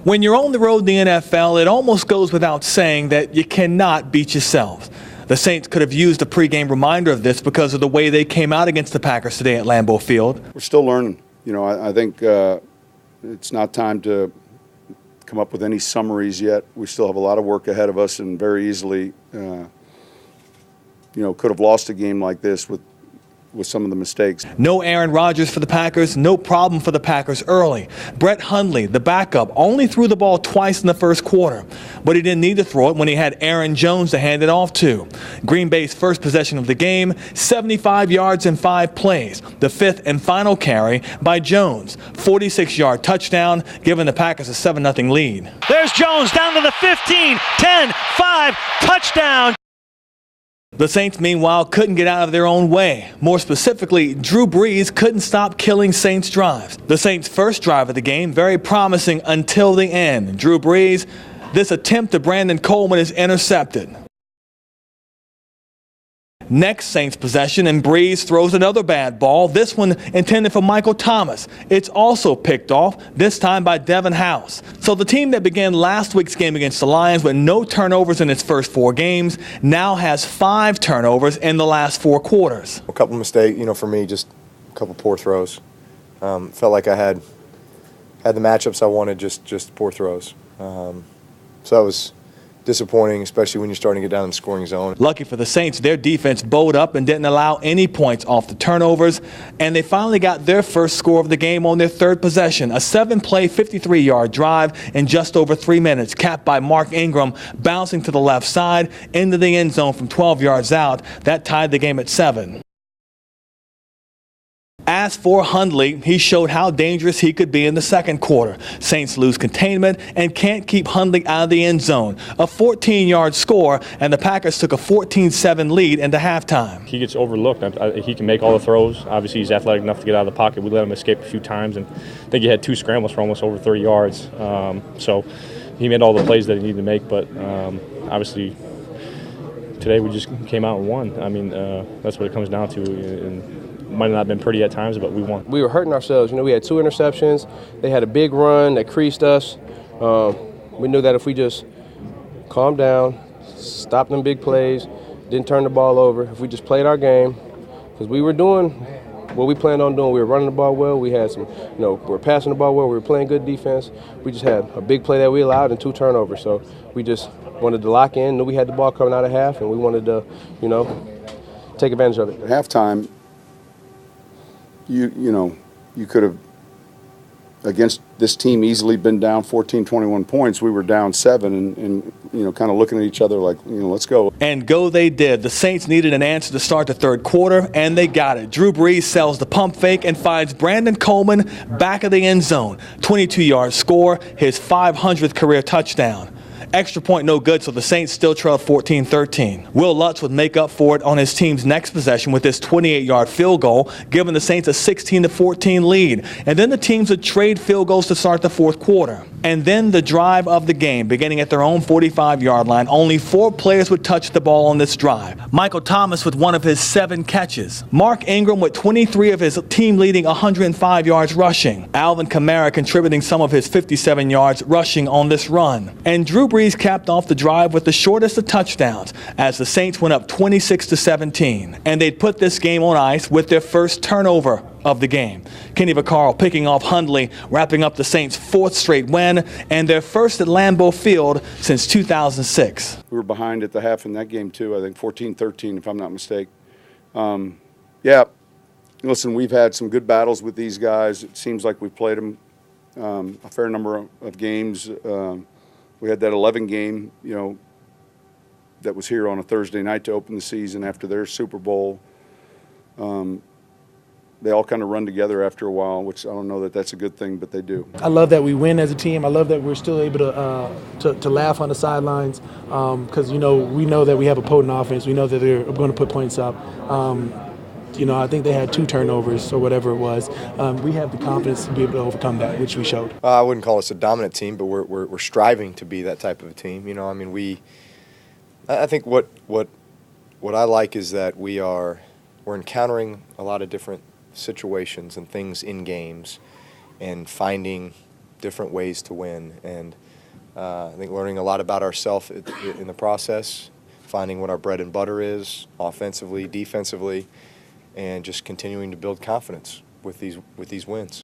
When you're on the road in the NFL, it almost goes without saying that you cannot beat yourselves. The Saints could have used a pregame reminder of this because of the way they came out against the Packers today at Lambeau Field. We're still learning. You know, I think it's not time to come up with any summaries yet. We still have a lot of work ahead of us, and very easily, you know, could have lost a game like this with some of the mistakes. No Aaron Rodgers for the Packers, no problem for the Packers early. Brett Hundley, the backup, only threw the ball twice in the first quarter, but he didn't need to throw it when he had Aaron Jones to hand it off to. Green Bay's first possession of the game, 75 yards in 5 plays. The fifth and final carry by Jones, 46-yard touchdown, giving the Packers a 7-0 lead. There's Jones down to the 15, 10, 5, touchdown. The Saints, meanwhile, couldn't get out of their own way. More specifically, Drew Brees couldn't stop killing Saints drives. The Saints' first drive of the game, very promising until the end. Drew Brees, this attempt to Brandon Coleman is intercepted. Next Saints possession, and Brees throws another bad ball, this one intended for Michael Thomas. It's also picked off, this time by Devin House. So the team that began last week's game against the Lions with no turnovers in its first 4 games now has 5 turnovers in the last 4 quarters. A couple mistakes, you know, for me, just a couple poor throws. Felt like I had the matchups I wanted, just poor throws. So that was disappointing, especially when you're starting to get down in the scoring zone. Lucky for the Saints, their defense bowed up and didn't allow any points off the turnovers, and they finally got their first score of the game on their third possession, a 7-play, 53-yard drive in just over 3 minutes, capped by Mark Ingram bouncing to the left side into the end zone from 12 yards out. That tied the game at 7. As for Hundley, he showed how dangerous he could be in the second quarter. Saints lose containment and can't keep Hundley out of the end zone. A 14-yard score, and the Packers took a 14-7 lead into halftime. He gets overlooked. He can make all the throws. Obviously, he's athletic enough to get out of the pocket. We let him escape a few times, and I think he had 2 scrambles for almost over 30 yards. So he made all the plays that he needed to make, but obviously today we just came out and won. I mean, that's what it comes down to. And might not have been pretty at times, but we won. We were hurting ourselves. You know, we had 2 interceptions. They had a big run that creased us. We knew that if we just calmed down, stopped them big plays, didn't turn the ball over, if we just played our game, because we were doing what we planned on doing. We were running the ball well. We had some, you know, we were passing the ball well. We were playing good defense. We just had a big play that we allowed and 2 turnovers. So we just wanted to lock in, knew we had the ball coming out of half, and we wanted to, you know, take advantage of it. At halftime, you know, you could have, against this team, easily been down 14, 21 points. We were down 7 and you know, kind of looking at each other like, you know, let's go. And go they did. The Saints needed an answer to start the third quarter, and they got it. Drew Brees sells the pump fake and finds Brandon Coleman back of the end zone. 22-yard score, his 500th career touchdown. Extra point no good, so the Saints still trailed 14-13. Will Lutz would make up for it on his team's next possession with this 28-yard field goal, giving the Saints a 16-14 lead. And then the teams would trade field goals to start the fourth quarter. And then the drive of the game, beginning at their own 45-yard line. Only 4 players would touch the ball on this drive. Michael Thomas with one of his 7 catches. Mark Ingram with 23 of his team-leading 105 yards rushing. Alvin Kamara contributing some of his 57 yards rushing on this run. And Drew Brees capped off the drive with the shortest of touchdowns as the Saints went up 26-17. And they'd put this game on ice with their first turnover of the game. Kenny Vaccaro picking off Hundley, wrapping up the Saints' 4th straight win and their first at Lambeau Field since 2006. We were behind at the half in that game too, I think 14-13 if I'm not mistaken. Yeah, listen, we've had some good battles with these guys. It seems like we've played them a fair number of games. We had that 11 game, you know, that was here on a Thursday night to open the season after their Super Bowl. They all kind of run together after a while, which I don't know that that's a good thing, but they do. I love that we win as a team. I love that we're still able to laugh on the sidelines because, you know, we know that we have a potent offense. We know that they're going to put points up. You know, I think they had 2 turnovers or whatever it was. We have the confidence to be able to overcome that, which we showed. I wouldn't call us a dominant team, but we're striving to be that type of a team. You know, I mean, I think what I like is that we're encountering a lot of different situations and things in games and finding different ways to win, and I think learning a lot about ourselves in the process, finding what our bread and butter is, offensively, defensively, and just continuing to build confidence with these wins.